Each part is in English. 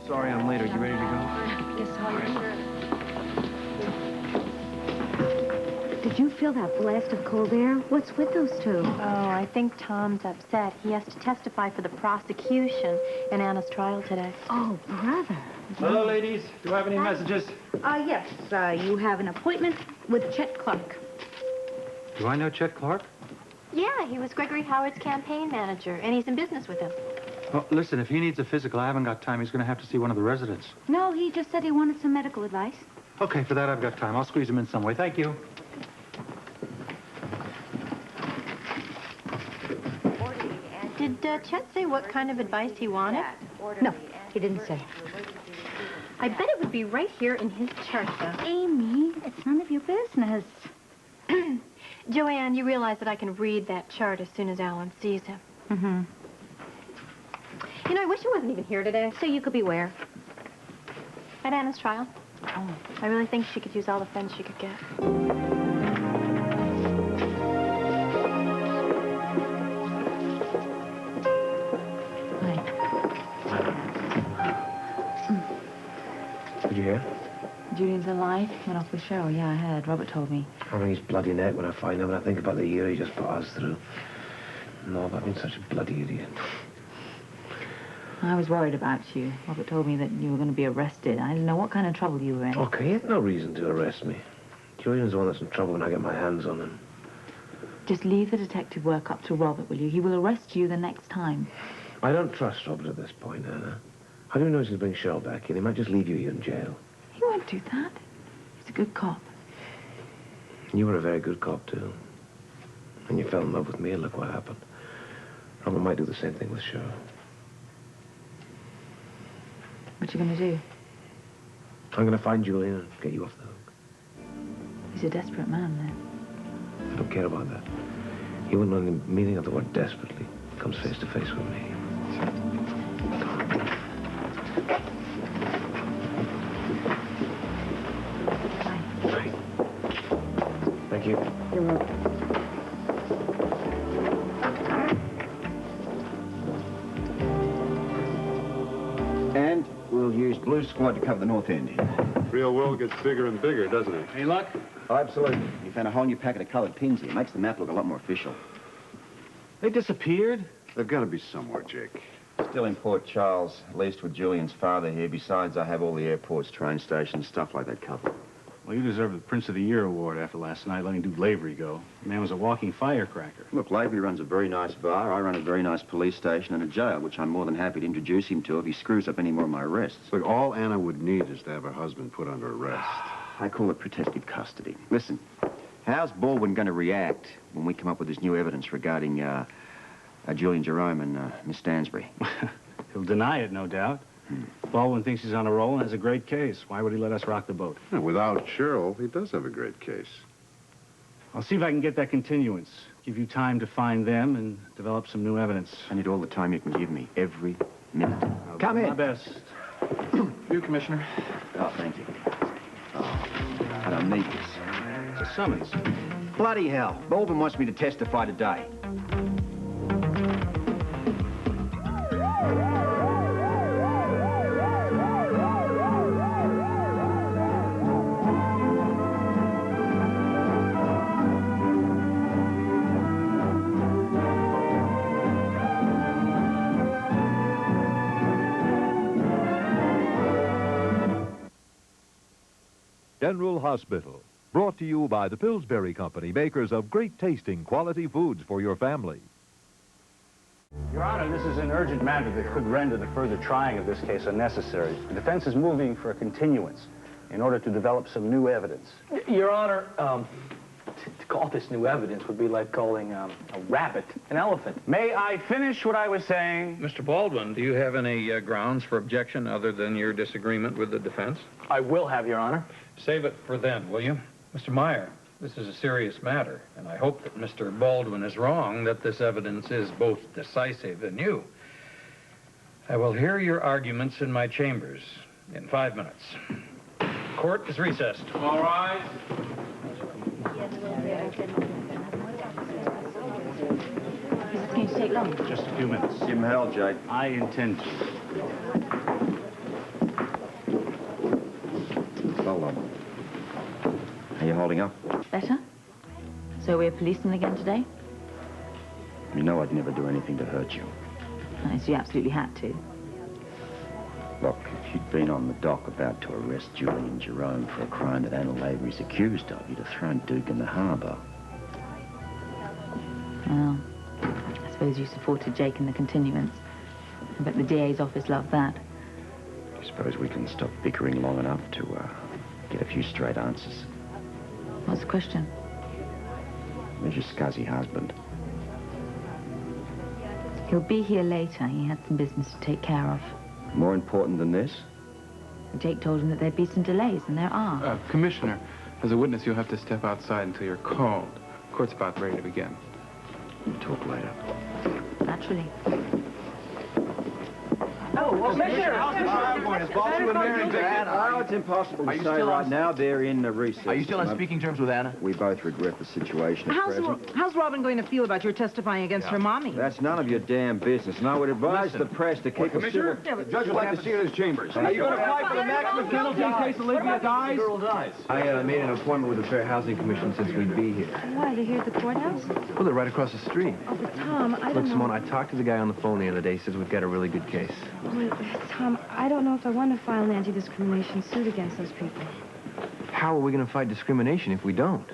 Sorry I'm late. Are you ready to go? Yes, sorry. Did you feel that blast of cold air? What's with those two? Oh, I think Tom's upset. He has to testify for the prosecution in Anna's trial today. Oh, brother. Hello, ladies. Do you have any messages? Yes. You have an appointment with Chet Clark. Do I know Chet Clark? Yeah, he was Gregory Howard's campaign manager, and he's in business with him. Well, listen, if he needs a physical, I haven't got time. He's going to have to see one of the residents. No, he just said he wanted some medical advice. Okay, for that I've got time. I'll squeeze him in some way. Thank you. Did Chet say what kind of advice he wanted? No, he didn't say. I bet it would be right here in his chart, though. Amy, it's none of your business. Joanne, you realize that I can read that chart as soon as Alan sees him. Mm-hmm. You know, I wish he wasn't even here today. So you could be where? At Anna's trial. Oh. I really think she could use all the friends she could get. Did you hear? Julian's alive. Went off with Cheryl. Yeah, I heard. Robert told me. I mean, he's bloody neck when I find him, and I think about the year he just put us through. No, I've been such a bloody idiot. I was worried about you. Robert told me that you were going to be arrested. I didn't know what kind of trouble you were in. Okay, he had no reason to arrest me. Julian's the one that's in trouble when I get my hands on him. Just leave the detective work up to Robert, will you? He will arrest you the next time. I don't trust Robert at this point, Anna. How do you know he's going to bring Cheryl back in? He might just leave you here in jail. He won't do that. He's a good cop. You were a very good cop, too. And you fell in love with me, and look what happened. Robert might do the same thing with Cheryl. What you going to do? I'm going to find Julian and get you off the hook. He's a desperate man, then. I don't care about that. He wouldn't know the meaning of the word desperately. He comes face to face with me. Bye. Thank you. You're welcome. And we'll use Blue Squad to cover the north end. Real world gets bigger and bigger, doesn't it? Any luck? Oh, absolutely. We found a whole new packet of colored pins here. Makes the map look a lot more official. They disappeared? They've got to be somewhere, Jake. Still in Port Charles, leased with Julian's father here. Besides, I have all the airports, train stations, stuff like that covered. Well, you deserve the Prince of the Year award after last night letting Duke Lavery go. The man was a walking firecracker. Look, Lavery runs a very nice bar. I run a very nice police station and a jail, which I'm more than happy to introduce him to if he screws up any more of my arrests. Look, all Anna would need is to have her husband put under arrest. I call it protective custody. Listen, how's Baldwin going to react when we come up with this new evidence regarding Julian Jerome and Miss Stansbury? He'll deny it, no doubt. Baldwin thinks he's on a roll and has a great case. Why would he let us rock the boat? Yeah, without Cheryl, he does have a great case. I'll see if I can get that continuance. Give you time to find them and develop some new evidence. I need all the time you can give me, every minute. I'll Come do in. my best. You, Commissioner. Oh, thank you. Oh, I don't need this. It's a summons. Bloody hell. Baldwin wants me to testify today. General Hospital, brought to you by the Pillsbury Company, makers of great-tasting quality foods for your family. Your Honor, this is an urgent matter that could render the further trying of this case unnecessary. The defense is moving for a continuance in order to develop some new evidence. Your Honor, to call this new evidence would be like calling a rabbit an elephant. May I finish what I was saying? Mr. Baldwin, do you have any grounds for objection other than your disagreement with the defense? I will have, Your Honor. Save it for then, will you? Mr. Meyer, this is a serious matter, and I hope that Mr. Baldwin is wrong, that this evidence is both decisive and new. I will hear your arguments in my chambers in 5 minutes. Court is recessed. All rise. Is this going to take long? Just a few minutes. Give him hell, Jake. I intend to. holding up. Better? So we're policing again today? You know I'd never do anything to hurt you. Unless you absolutely had to. Look, if you'd been on the dock about to arrest Julian Jerome for a crime that Anna Lavery's accused of, you'd have thrown Duke in the harbour. Well, I suppose you supported Jake in the continuance. I bet the DA's office loved that. I suppose we can stop bickering long enough to get a few straight answers. What's the question? Where's your scuzzy husband? He'll be here later. He had some business to take care of. More important than this? Jake told him that there'd be some delays, and there are. Commissioner, as a witness, you'll have to step outside until you're called. Court's about ready to begin. We'll talk later. Naturally. Oh, well, Commissioner, Oh, it's impossible to say right now. They're in the recess. Are you still on speaking terms with Anna? We both regret the situation at present. How's Robin going to feel about your testifying against her mommy? That's none of your damn business, and I would advise the press to keep a civil... The judge would like to see you in his chambers. Are you going to fight for the maximum penalty in case Olivia dies? I made an appointment with the Fair Housing Commission since we'd be here. Why, they're here at the courthouse? Well, they're right across the street. Oh, but Tom, I Look, don't know. Simone, I talked to the guy on the phone the other day. He says we've got a really good case. Wait, Tom, I don't know if I want to file an anti-discrimination suit against those people. How are we going to fight discrimination if we don't?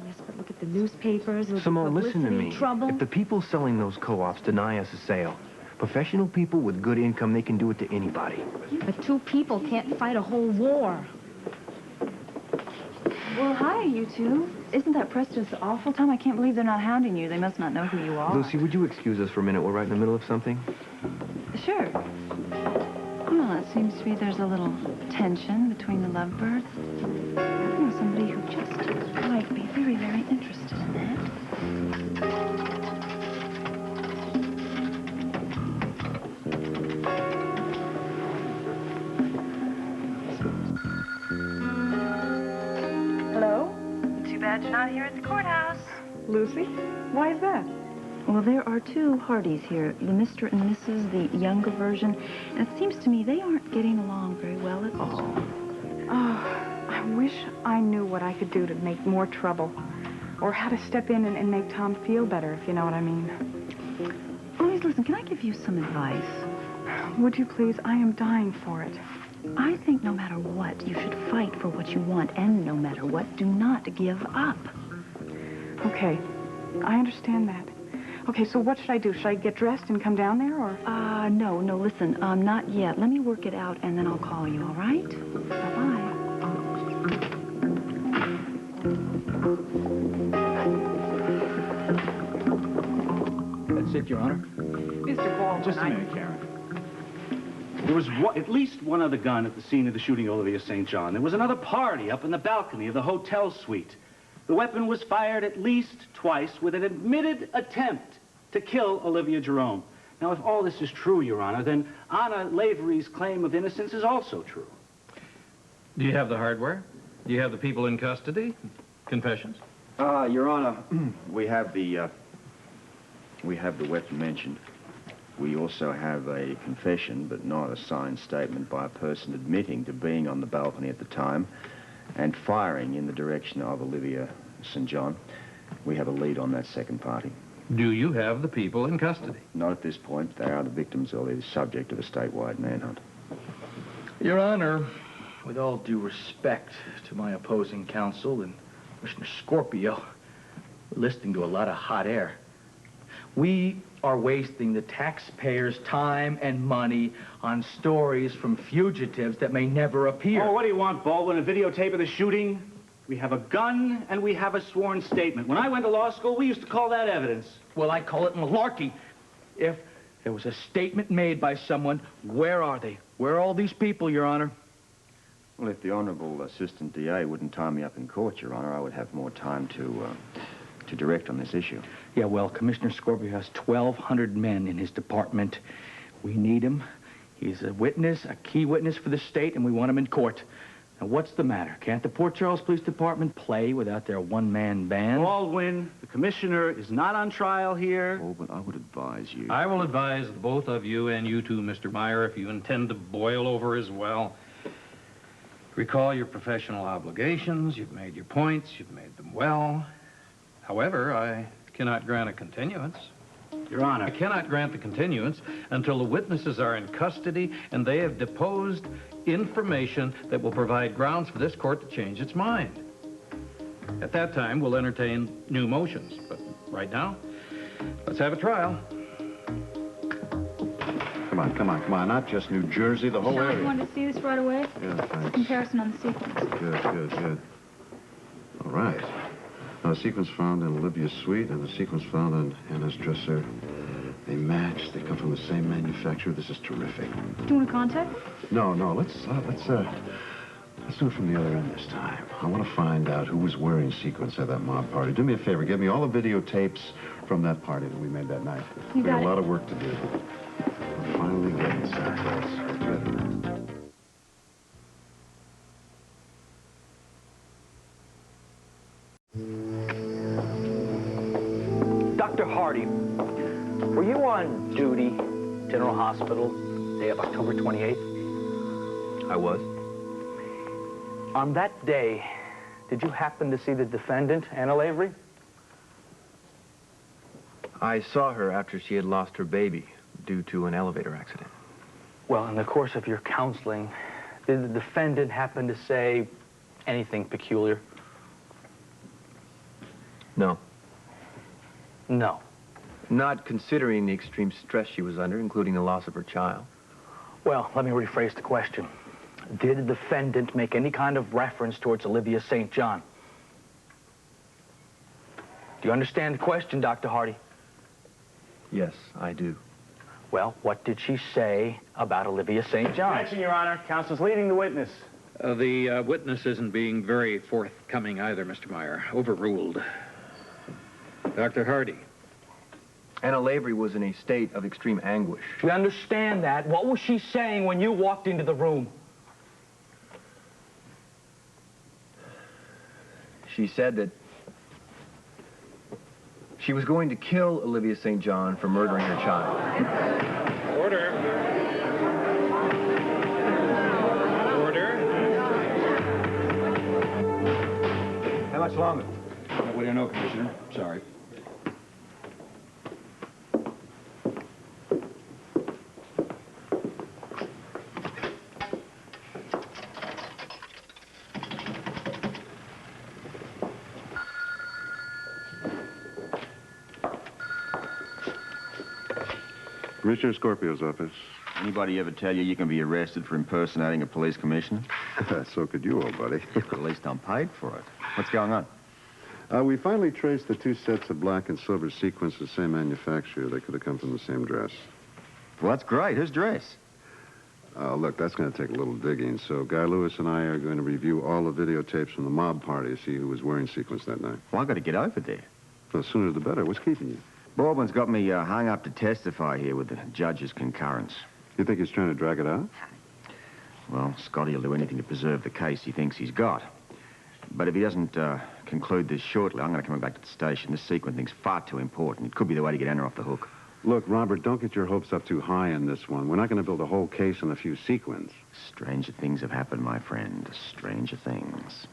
Yes, but look at the newspapers. Look Simone, at listen to me. Trouble. If the people selling those co-ops deny us a sale, professional people with good income, they can do it to anybody. But two people can't fight a whole war. Well, hi, you two. Isn't that press just awful, Tom? I can't believe they're not hounding you. They must not know who you are. Lucy, would you excuse us for a minute? We're right in the middle of something. Sure. Well, it seems to me there's a little tension between the lovebirds. I know somebody who just might be very, very interested in that. Hello? Too bad you're not here at the courthouse. Lucy? Why is that? Well, there are two Hardys here, the Mr. and Mrs., the younger version, and it seems to me they aren't getting along very well at all. Oh, I wish I knew what I could do to make more trouble. Or how to step in and make Tom feel better, if you know what I mean. Always listen, can I give you some advice? Would you please? I am dying for it. I think no matter what, you should fight for what you want, and no matter what, do not give up. Okay, I understand that. Okay, so what should I do? Should I get dressed and come down there, or? No, listen, not yet. Let me work it out, and then I'll call you, all right? Bye-bye. That's it, Your Honor. Mr. Baldwin, Just a minute, Karen. There was at least one other gun at the scene of the shooting of Olivia St. John. There was another party up in the balcony of the hotel suite. The weapon was fired at least twice with an admitted attempt to kill Olivia Jerome. Now, if all this is true, Your Honor, then Anna Lavery's claim of innocence is also true. Do you have the hardware? Do you have the people in custody? Confessions? Your Honor, we have the weapon mentioned. We also have a confession, but not a signed statement by a person admitting to being on the balcony at the time and firing in the direction of Olivia St. John. We have a lead on that second party. Do you have the people in custody? Not at this point. They are the victims or the subject of a statewide manhunt. Your Honor, with all due respect to my opposing counsel and Commissioner Scorpio, we're listening to a lot of hot air. We are wasting the taxpayers' time and money on stories from fugitives that may never appear. Oh, what do you want, Baldwin? A videotape of the shooting? We have a gun and we have a sworn statement. When I went to law school, we used to call that evidence. Well, I call it malarkey. If there was a statement made by someone, where are they? Where are all these people, Your Honor? Well, if the Honorable Assistant DA wouldn't tie me up in court, Your Honor, I would have more time to direct on this issue. Yeah, well, Commissioner Scorpio has 1,200 men in his department. We need him. He's a witness, a key witness for the state, and we want him in court. Now, what's the matter? Can't the Port Charles Police Department play without their one-man band? Baldwin, the commissioner is not on trial here. Baldwin, I would advise you. I will advise both of you and you too, Mr. Meyer, if you intend to boil over as well. Recall your professional obligations. You've made your points. You've made them well. However, I cannot grant a continuance. Your Honor. I cannot grant the continuance until the witnesses are in custody and they have deposed information that will provide grounds for this court to change its mind. At that time, we'll entertain new motions. But right now, let's have a trial. Come on, come on, come on. Not just New Jersey, the whole Sean, area. you wanted to see this right away? Yeah, thanks. Comparison on the sequence. Good, good, good. All right. Now, the sequence found in Olivia's suite and the sequence found in Anna's dresser, they match. They come from the same manufacturer. This is terrific. Do you want to contact? No, no. Let's do it from the other end this time. I want to find out who was wearing sequins at that mob party. Do me a favor. Give me all the videotapes from that party that we made that night. You We got got a it. lot of work to do. We're finally getting someplace. Good. Dr. Hardy, were you on duty, General Hospital, day of October 28th? I was. On that day, did you happen to see the defendant, Anna Lavery? I saw her after she had lost her baby due to an elevator accident. Well, in the course of your counseling, did the defendant happen to say anything peculiar? No. No. Not considering the extreme stress she was under, including the loss of her child. Well, let me rephrase the question. Did the defendant make any kind of reference towards Olivia St. John? Do you understand the question, Dr. Hardy? Yes, I do. Well, what did she say about Olivia St. John? Objection, Your Honor. Counsel's leading the witness. The witness isn't being very forthcoming either, Mr. Meyer. Overruled. Dr. Hardy. Anna Lavery was in a state of extreme anguish. We understand that. What was she saying when you walked into the room? She said that she was going to kill Olivia St. John for murdering her child. Order. Order. How much longer? We don't know, Commissioner. Sorry. Commissioner Scorpio's office. Anybody ever tell you you can be arrested for impersonating a police commissioner? So could you, old buddy. At least I'm paid for it. What's going on? We finally traced the two sets of black and silver sequins to the same manufacturer. They could have come from the same dress. Well, that's great. Whose dress? Look, that's going to take a little digging. So Guy Lewis and I are going to review all the videotapes from the mob party to see who was wearing sequins that night. Well, I've got to get over there. The sooner the better. What's keeping you? Baldwin's got me hung up to testify here with the judge's concurrence. You think he's trying to drag it out? Well, Scotty will do anything to preserve the case he thinks he's got. But if he doesn't conclude this shortly, I'm going to come back to the station. This sequin thing's far too important. It could be the way to get Anna off the hook. Look, Robert, don't get your hopes up too high on this one. We're not going to build a whole case on a few sequins. Stranger things have happened, my friend. Stranger things.